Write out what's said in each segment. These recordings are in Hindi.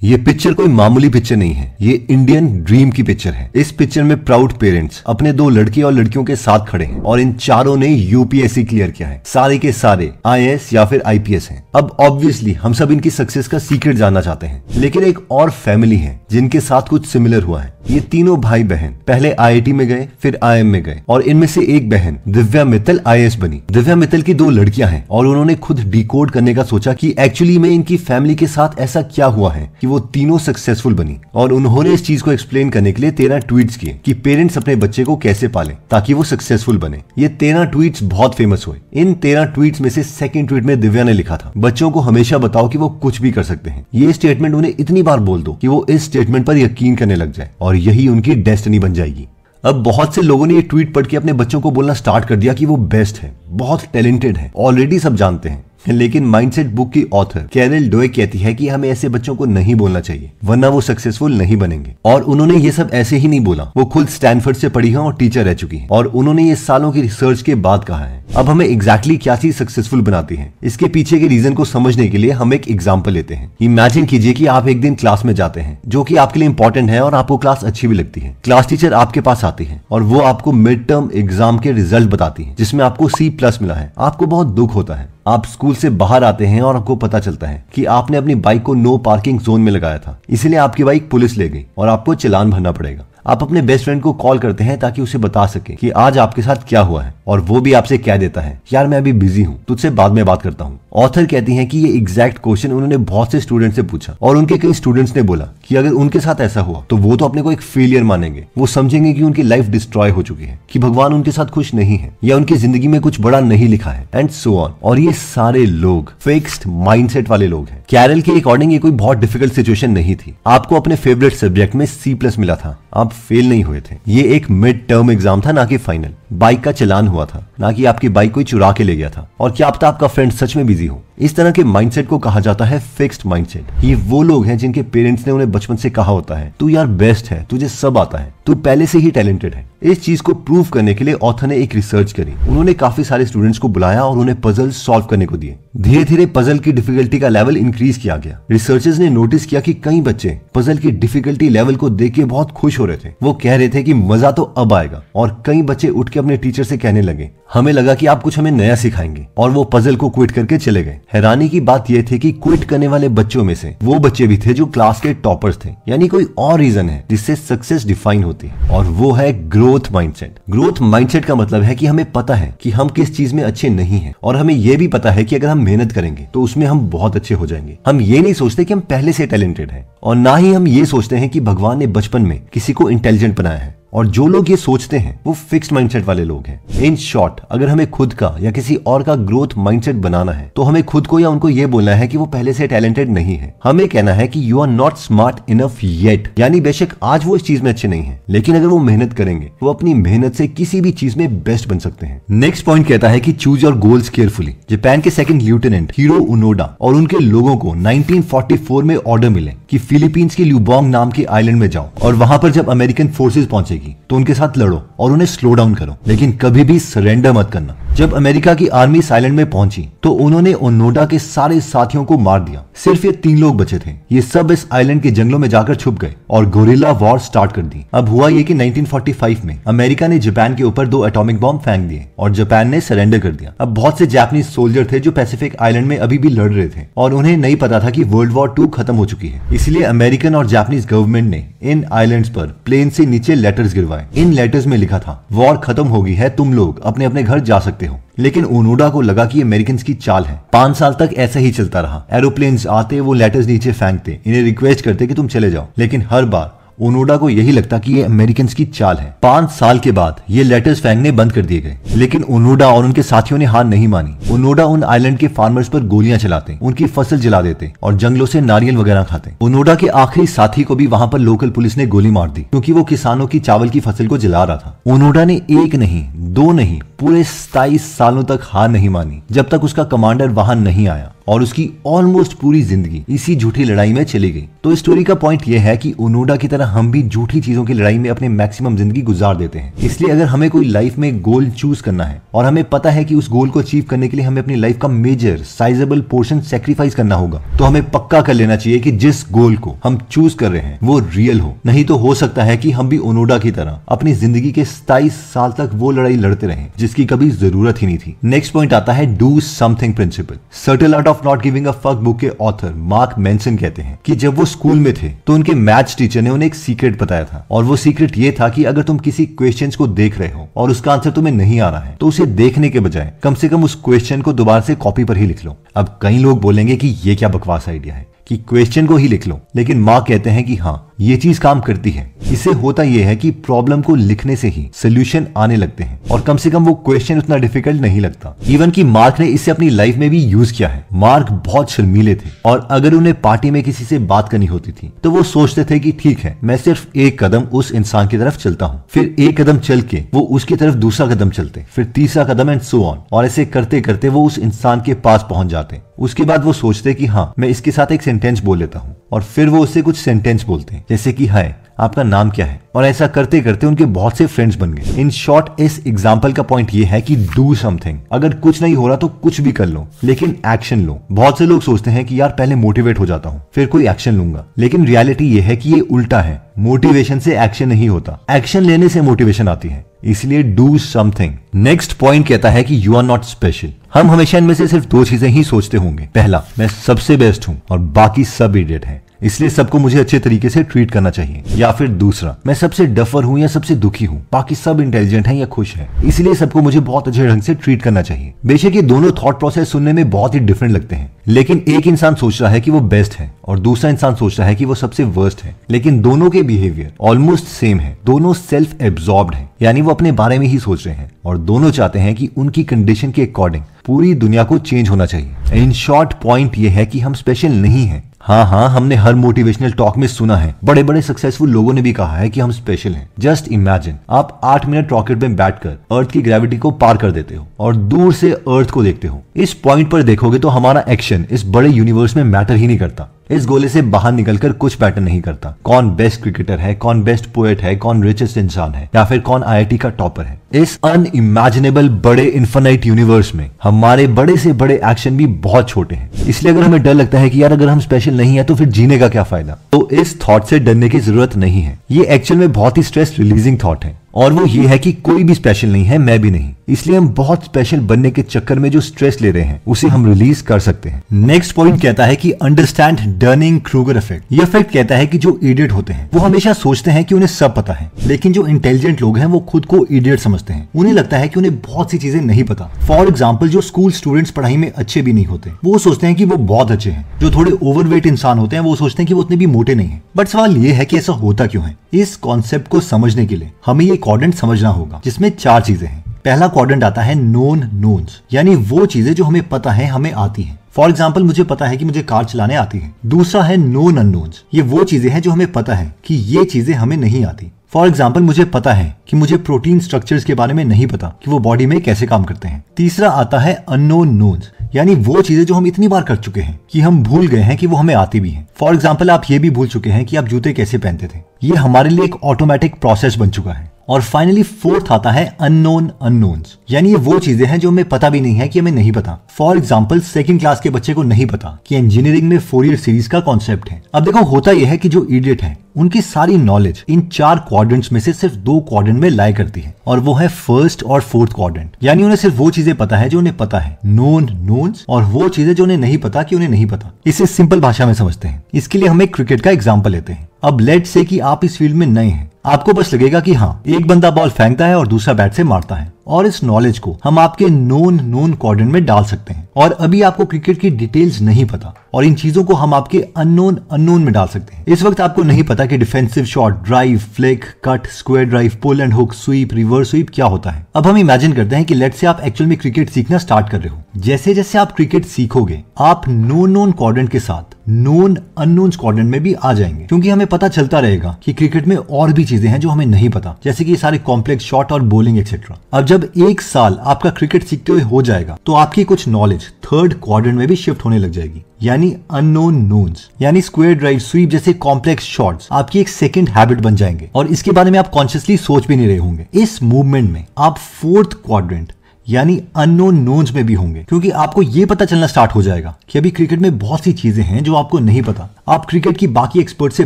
ये पिक्चर कोई मामूली पिक्चर नहीं है, ये इंडियन ड्रीम की पिक्चर है। इस पिक्चर में प्राउड पेरेंट्स अपने दो लड़के और लड़कियों के साथ खड़े हैं और इन चारों ने यूपीएससी क्लियर किया है। सारे के सारे आईएएस या फिर आईपीएस हैं। अब ऑब्वियसली हम सब इनकी सक्सेस का सीक्रेट जानना चाहते हैं, लेकिन एक और फैमिली है जिनके साथ कुछ सिमिलर हुआ है। ये तीनों भाई बहन पहले आईआईटी में गए, फिर आईएम में गए और इनमें से एक बहन दिव्या मित्तल आईएएस बनी। दिव्या मित्तल की दो लड़कियां हैं और उन्होंने खुद डिकोड करने का सोचा कि एक्चुअली में इनकी फैमिली के साथ ऐसा क्या हुआ है कि वो तीनों सक्सेसफुल बनी। और उन्होंने इस चीज को एक्सप्लेन करने के लिए 13 ट्वीट्स किए कि पेरेंट्स अपने बच्चे को कैसे पालें ताकि वो सक्सेसफुल बने। ये 13 ट्वीट्स बहुत फेमस हुए। इन 13 ट्वीट्स में से सेकंड ट्वीट में दिव्या ने लिखा था, बच्चों को हमेशा बताओ कि वो कुछ भी कर सकते हैं। ये स्टेटमेंट उन्हें इतनी बार बोल दो कि वो इस स्टेटमेंट पर यकीन करने लग जाए और यही उनकी डेस्टिनी बन जाएगी। अब बहुत से लोगों ने ये ट्वीट पढ़ के अपने बच्चों को बोलना स्टार्ट कर दिया कि वो बेस्ट है, बहुत टैलेंटेड है, ऑलरेडी सब जानते हैं। लेकिन माइंडसेट बुक की ऑथर कैरल डोए कहती है कि हमें ऐसे बच्चों को नहीं बोलना चाहिए, वरना वो सक्सेसफुल नहीं बनेंगे। और उन्होंने ये सब ऐसे ही नहीं बोला, वो खुद स्टैनफोर्ड से पढ़ी है और टीचर रह चुकी है और उन्होंने ये सालों की रिसर्च के बाद कहा है। अब हमें एग्जैक्टली क्या चीज सक्सेसफुल बनाती है, इसके पीछे के रीजन को समझने के लिए हम एक एग्जाम्पल लेते हैं। इमेजिन कीजिए कि आप एक दिन क्लास में जाते हैं जो कि आपके लिए इंपॉर्टेंट है और आपको क्लास अच्छी भी लगती है। क्लास टीचर आपके पास आती है और वो आपको मिड टर्म एग्जाम के रिजल्ट बताती है जिसमें आपको C+ मिला है। आपको बहुत दुख होता है। आप स्कूल से बाहर आते हैं और आपको पता चलता है कि आपने अपनी बाइक को नो पार्किंग जोन में लगाया था, इसलिए आपकी बाइक पुलिस ले गई और आपको चालान भरना पड़ेगा। आप अपने बेस्ट फ्रेंड को कॉल करते हैं ताकि उसे बता सके कि आज आपके साथ क्या हुआ है और वो भी आपसे कह देता है, यार मैं अभी बिजी हूँ, तुझसे बाद में बात करता हूँ। ऑथर कहती हैं कि ये एग्जैक्ट क्वेश्चन उन्होंने बहुत से स्टूडेंट से पूछा और उनके कई स्टूडेंट्स ने बोला कि अगर उनके साथ ऐसा हुआ तो वो तो अपने को एक फेलियर मानेंगे। वो समझेंगे कि उनकी लाइफ डिस्ट्रॉय हो चुकी है, कि भगवान उनके साथ खुश नहीं है या उनकी जिंदगी में कुछ बड़ा नहीं लिखा है एंड सो ऑन। और ये सारे लोग फिक्स्ड माइंडसेट वाले लोग हैं। कैरल के अकॉर्डिंग ये कोई बहुत डिफिकल्ट सिचुएशन नहीं थी। आपको अपने फेवरेट सब्जेक्ट में C+ मिला था, आप फेल नहीं हुए थे। ये एक मिड टर्म एग्जाम था, ना कि फाइनल। बाइक का चालान हुआ था, ना कि आपकी बाइक कोई चुरा के ले गया था। और क्या पता आपका फ्रेंड सच में बिजी हो। इस तरह के माइंडसेट को कहा जाता है फिक्स्ड माइंडसेट। ये वो लोग हैं जिनके पेरेंट्स ने उन्हें बचपन से कहा होता है, तू यार बेस्ट है, तुझे सब आता है, तू पहले से ही टैलेंटेड है। इस चीज को प्रूव करने के लिए ऑथर ने एक रिसर्च करी। उन्होंने काफी सारे स्टूडेंट्स को बुलाया और उन्हें पजल सॉल्व करने को दिए। धीरे धीरे पजल की डिफिकल्टी का लेवल इंक्रीज किया गया। रिसर्चर्स ने नोटिस किया कि कई बच्चे पजल की डिफिकल्टी लेवल को देख के बहुत खुश हो रहे थे। वो कह रहे थे कि मजा तो अब आएगा। और कई बच्चे उठ के अपने टीचर से कहने लगे, हमें लगा कि आप कुछ हमें नया सिखाएंगे, और वो पजल को क्विट करके चले गए। हैरानी की बात यह थी कि क्विट करने वाले बच्चों में से वो बच्चे भी थे जो क्लास के टॉपर्स थे। यानी कोई और रीजन है जिससे सक्सेस डिफाइन होती है, और वो है ग्रोथ माइंडसेट। ग्रोथ माइंडसेट का मतलब है कि हमें पता है कि हम किस चीज में अच्छे नहीं हैं, और हमें यह भी पता है कि अगर हम मेहनत करेंगे तो उसमें हम बहुत अच्छे हो जाएंगे। हम ये नहीं सोचते कि हम पहले से टैलेंटेड हैं, और ना ही हम ये सोचते हैं कि भगवान ने बचपन में किसी को इंटेलिजेंट बनाया है। और जो लोग ये सोचते हैं वो फिक्स्ड माइंडसेट वाले लोग हैं। इन शॉर्ट, अगर हमें खुद का या किसी और का ग्रोथ माइंडसेट बनाना है तो हमें खुद को या उनको ये बोलना है कि वो पहले से टैलेंटेड नहीं है। हमें कहना है कि you are not smart enough yet. यानी बेशक आज वो इस चीज में अच्छे नहीं है, लेकिन अगर वो मेहनत करेंगे वो अपनी मेहनत से किसी भी चीज में बेस्ट बन सकते हैं। नेक्स्ट पॉइंट कहता है कि choose your goals carefully. Japan के सेकंड लेफ्टिनेंट हीरो ओनोडा और उनके लोगों को 1944 में ऑर्डर मिले कि फिलीपींस के ल्यूबोंग नाम के आइलैंड में जाओ, और वहां पर जब अमेरिकन फोर्सेज पहुंचेगी तो उनके साथ लड़ो और उन्हें स्लो डाउन करो, लेकिन कभी भी सरेंडर मत करना। जब अमेरिका की आर्मी इस आइलैंड में पहुंची तो उन्होंने ओनोडा के सारे साथियों को मार दिया। सिर्फ ये 3 लोग बचे थे। ये सब इस आइलैंड के जंगलों में जाकर छुप गए और गोरिल्ला वॉर स्टार्ट कर दी। अब हुआ ये कि 1945 में अमेरिका ने जापान के ऊपर 2 एटॉमिक बॉम्ब फेंक दिए और जापान ने सरेंडर कर दिया। अब बहुत से जापानीज सोल्जर थे जो पैसिफिक आइलैंड में अभी भी लड़ रहे थे, और उन्हें नहीं पता था कि वर्ल्ड वॉर 2 खत्म हो चुकी है। इसलिए अमेरिकन और जापानीज गवर्नमेंट ने इन आइलैंड्स पर प्लेन से नीचे लेटर्स गिरवाए। इन लेटर्स में लिखा था, वॉर खत्म हो गई है, तुम लोग अपने अपने घर जा सकते हो। लेकिन ओनोडा को लगा कि अमेरिकन की चाल है। 5 साल तक ऐसा ही चलता रहा। एरोप्लेन्स आते, वो लेटर्स नीचे फेंकते, इन्हें रिक्वेस्ट करते कि तुम चले जाओ, लेकिन हर बार ओनोडा को यही लगता कि ये अमेरिकन की चाल है। 5 साल के बाद ये लेटर्स फेंकने बंद कर दिए गए, लेकिन ओनोडा और उनके साथियों ने हार नहीं मानी। ओनोडा उन आइलैंड के फार्मर्स पर गोलियां चलाते, उनकी फसल जला देते और जंगलों से नारियल वगैरह खाते। ओनोडा के आखिरी साथी को भी वहां पर लोकल पुलिस ने गोली मार दी क्योंकि वो किसानों की चावल की फसल को जला रहा था। ओनोडा ने 1 नहीं, 2 नहीं, पूरे 27 सालों तक हार नहीं मानी जब तक उसका कमांडर वहां नहीं आया और उसकी ऑलमोस्ट पूरी जिंदगी इसी झूठी लड़ाई में चली गई। तो इस स्टोरी का पॉइंट यह है कि ओनोडा की तरह हम भी झूठी चीजों की लड़ाई में अपने मैक्सिमम जिंदगी गुजार देते हैं। इसलिए अगर हमें कोई लाइफ में गोल चूज करना है और हमें पता है कि उस गोल को अचीव करने के लिए हमें अपनी लाइफ का मेजर साइजेबल पोर्शन सेक्रीफाइस करना होगा, तो हमें पक्का कर लेना चाहिए कि जिस गोल को हम चूज कर रहे हैं वो रियल हो। नहीं तो हो सकता है कि हम भी ओनोडा की तरह अपनी जिंदगी के 27 साल तक वो लड़ाई लड़ते रहे जिसकी कभी जरूरत ही नहीं थी। नेक्स्ट पॉइंट आता है do something principle. Subtle art of not giving a fuck book के ऑथर मार्क मेंसन कहते हैं कि जब वो स्कूल में थे तो उनके मैथ्स टीचर ने उन्हें एक सीक्रेट बताया था, और वो सीक्रेट ये था कि अगर तुम किसी क्वेश्चन को देख रहे हो और उसका आंसर तुम्हें नहीं आ रहा है तो उसे देखने के बजाय कम से कम उस क्वेश्चन को दोबारा से कॉपी पर ही लिख लो। अब कई लोग बोलेंगे कि ये क्या बकवास आइडिया है कि क्वेश्चन को ही लिख लो, लेकिन माँ कहते हैं कि हाँ ये चीज काम करती है। इससे होता यह है कि प्रॉब्लम को लिखने से ही सोल्यूशन आने लगते हैं और कम से कम वो क्वेश्चन उतना डिफिकल्ट नहीं लगता। इवन कि मार्क ने इसे अपनी लाइफ में भी यूज किया है। मार्क बहुत शर्मीले थे और अगर उन्हें पार्टी में किसी से बात करनी होती थी तो वो सोचते थे कि ठीक है मैं सिर्फ एक कदम उस इंसान की तरफ चलता हूँ, फिर एक कदम चल के वो उसकी तरफ दूसरा कदम चलते, फिर तीसरा कदम एंड सो ऑन, और ऐसे करते करते वो उस इंसान के पास पहुंच जाते। उसके बाद वो सोचते कि हाँ मैं इसके साथ एक सेंटेंस बोल लेता हूँ, और फिर वो उससे कुछ सेंटेंस बोलते हैं जैसे कि हाय आपका नाम क्या है, और ऐसा करते करते उनके बहुत से फ्रेंड्स बन गए। इन शॉर्ट इस एग्जाम्पल का पॉइंट ये है कि डू समथिंग। अगर कुछ नहीं हो रहा तो कुछ भी कर लो, लेकिन एक्शन लो। बहुत से लोग सोचते हैं कि यार पहले मोटिवेट हो जाता हूँ फिर कोई एक्शन लूंगा, लेकिन रियलिटी ये है कि ये उल्टा है। मोटिवेशन से एक्शन नहीं होता, एक्शन लेने से मोटिवेशन आती है। इसलिए डू समथिंग। नेक्स्ट पॉइंट कहता है कि यू आर नॉट स्पेशल। हम हमेशा इनमें से सिर्फ दो चीजें ही सोचते होंगे। पहला, मैं सबसे बेस्ट हूँ और बाकी सब इडियट हैं, इसलिए सबको मुझे अच्छे तरीके से ट्रीट करना चाहिए। या फिर दूसरा, मैं सबसे डफर हूँ या सबसे दुखी हूँ, बाकी सब इंटेलिजेंट हैं या खुश हैं, इसलिए सबको मुझे बहुत अच्छे ढंग से ट्रीट करना चाहिए। बेशक ये दोनों थॉट प्रोसेस सुनने में बहुत ही डिफरेंट लगते हैं, लेकिन एक इंसान सोच रहा है कि वो बेस्ट है और दूसरा इंसान सोच रहा है कि वो सबसे वर्स्ट है, लेकिन दोनों के बिहेवियर ऑलमोस्ट सेम है। दोनों सेल्फ एब्जॉर्ब्ड हैं, यानी वो अपने बारे में ही सोच रहे हैं और दोनों चाहते हैं कि उनकी कंडीशन के अकॉर्डिंग पूरी दुनिया को चेंज होना चाहिए। इन शॉर्ट पॉइंट ये है कि हम स्पेशल नहीं हैं। हाँ, हमने हर मोटिवेशनल टॉक में सुना है, बड़े बड़े सक्सेसफुल लोगों ने भी कहा है कि हम स्पेशल हैं। जस्ट इमेजिन, आप 8 मिनट रॉकेट में बैठकर अर्थ की ग्रेविटी को पार कर देते हो और दूर से अर्थ को देखते हो। इस पॉइंट पर देखोगे तो हमारा एक्शन इस बड़े यूनिवर्स में मैटर ही नहीं करता। इस गोले से बाहर निकलकर कुछ मैटर नहीं करता। कौन बेस्ट क्रिकेटर है, कौन बेस्ट पोएट है, कौन रिचेस्ट इंसान है, या फिर कौन IIT का टॉपर है। इस अनइमेजिनेबल बड़े इन्फिनाइट यूनिवर्स में हमारे बड़े से बड़े एक्शन भी बहुत छोटे हैं। इसलिए अगर हमें डर लगता है कि यार अगर हम स्पेशल नहीं है तो फिर जीने का क्या फायदा, तो इस थॉट से डरने की जरूरत नहीं है। ये एक्चुअल में बहुत ही स्ट्रेस रिलीजिंग थॉट है, और वो ये है कि कोई भी स्पेशल नहीं है, मैं भी नहीं। इसलिए हम बहुत स्पेशल बनने के चक्कर में जो स्ट्रेस ले रहे हैं उसे हम रिलीज कर सकते हैं। नेक्स्ट पॉइंट कहता है कि अंडरस्टैंड डर्निंग क्रूगर इफेक्ट। ये इफेक्ट कहता है कि जो इडियट होते हैं वो हमेशा सोचते हैं कि उन्हें सब पता है, लेकिन जो इंटेलिजेंट लोग हैं वो खुद को इडियट समझते हैं। उन्हें लगता है कि उन्हें बहुत सी चीजें नहीं पता। फॉर एग्जाम्पल, जो स्कूल स्टूडेंट्स पढ़ाई में अच्छे भी नहीं होते वो सोचते हैं कि वो बहुत अच्छे हैं। जो थोड़े ओवरवेट इंसान होते हैं वो सोचते हैं कि वो उतने भी मोटे नहीं है। बट सवाल ये है कि ऐसा होता क्यों है। इस कॉन्सेप्ट को समझने के लिए हमें ये क्वाड्रेंट समझना होगा, जिसमें 4 चीजें हैं। पहला क्वाड्रेंट आता है नोन नोन्स, यानी वो चीजें जो हमें पता है, हमें आती हैं। फॉर एग्जाम्पल, मुझे पता है कि मुझे कार चलाने आती है। दूसरा है नोन अननोन्स, ये वो चीजें हैं जो हमें पता है कि ये चीजें हमें नहीं आती। फॉर एग्जाम्पल, मुझे पता है कि मुझे प्रोटीन स्ट्रक्चर्स के बारे में नहीं पता कि वो बॉडी में कैसे काम करते हैं। तीसरा आता है अननोन नोन्स, यानी वो चीजें जो हम इतनी बार कर चुके हैं कि हम भूल गए हैं कि वो हमें आती भी हैं। फॉर एग्जाम्पल, आप ये भी भूल चुके हैं कि आप जूते कैसे पहनते थे। ये हमारे लिए एक ऑटोमेटिक प्रोसेस बन चुका है। और फाइनली फोर्थ आता है अननोन अननोन्स, यानी ये वो चीजें हैं जो हमें पता भी नहीं है कि हमें नहीं पता। फॉर एग्जाम्पल, 2nd क्लास के बच्चे को नहीं पता कि इंजीनियरिंग में फोरियर सीरीज का कॉन्सेप्ट है। अब देखो, होता यह है कि जो इडियट है उनकी सारी नॉलेज इन 4 क्वाड्रेंट्स में से सिर्फ 2 क्वाड्रेंट में लाई करती है, और वो है 1st और 4th क्वाड्रेंट। यानी उन्हें सिर्फ वो चीजें पता है जो उन्हें पता है, नोन नोन्स, और वो चीजें जो उन्हें नहीं पता कि उन्हें नहीं पता। इसे सिंपल भाषा में समझते हैं। इसके लिए हम एक क्रिकेट का एग्जाम्पल लेते हैं। अब लेट्स से कि आप इस फील्ड में नए हैं। आपको बस लगेगा कि हाँ, एक बंदा बॉल फेंकता है और दूसरा बैट से मारता है, और इस नॉलेज को हम आपके नोन क्वाड्रेंट में डाल सकते हैं। और अभी आपको क्रिकेट की डिटेल्स नहीं पता, और इन चीजों को हम आपके अननोन में डाल सकते हैं। इस वक्त आपको नहीं पता कि defensive shot, drive, flick, cut, square drive, pull and hook, sweep, reverse sweep क्या होता है। अब हम इमेजिन करते हैं कि लेट्स से आप एक्चुअल में क्रिकेट सीखना स्टार्ट कर रहे हो। जैसे जैसे आप क्रिकेट सीखोगे, आप नोन क्वाड्रेंट के साथ नोन अननोन क्वाड्रेंट में भी आ जाएंगे, क्योंकि हमें पता चलता रहेगा कि क्रिकेट में और भी चीजें हैं जो हमें नहीं पता, जैसे कि ये सारे कॉम्प्लेक्स शॉट और बॉलिंग एक्सेट्रा। अब जब जब एक साल आपका क्रिकेट सीखते हुए हो जाएगा तो आपकी कुछ नॉलेज थर्ड क्वाड्रेंट में भी शिफ्ट होने लग जाएगी, यानी अननोन नोन्स, यानी स्क्वायर ड्राइव स्वीप जैसे कॉम्प्लेक्स शॉट्स आपकी एक सेकंड हैबिट बन जाएंगे और इसके बारे में आप कॉन्शियसली सोच भी नहीं रहे होंगे। इस मूवमेंट में आप फोर्थ क्वाड्रेंट यानी अननोन नोन्स में भी होंगे, क्योंकि आपको ये पता चलना स्टार्ट हो जाएगा कि अभी क्रिकेट में बहुत सी चीजें हैं जो आपको नहीं पता। आप क्रिकेट की बाकी एक्सपर्ट से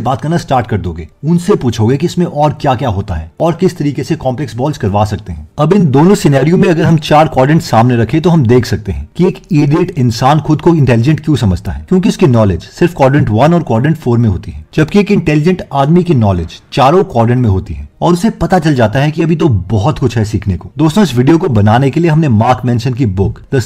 बात करना स्टार्ट कर दोगे, उनसे पूछोगे कि इसमें और क्या क्या होता है और किस तरीके से कॉम्प्लेक्स बॉल्स करवा सकते हैं। अब इन दोनों सिनेरियो में अगर हम 4 क्वाड्रेंट सामने रखें तो हम देख सकते हैं कि एक इडियट इंसान खुद को इंटेलिजेंट क्यों समझता है, क्योंकि उसकी नॉलेज सिर्फ क्वाड्रेंट 1 और क्वाड्रेंट 4 में होती है, जबकि एक इंटेलिजेंट आदमी की नॉलेज चारों क्वाड्रेंट में होती है और उसे पता चल जाता है कि अभी तो बहुत कुछ है सीखने को। दोस्तों, इस वीडियो को बनाने के लिए हमने मार्क मेंशन की बुक द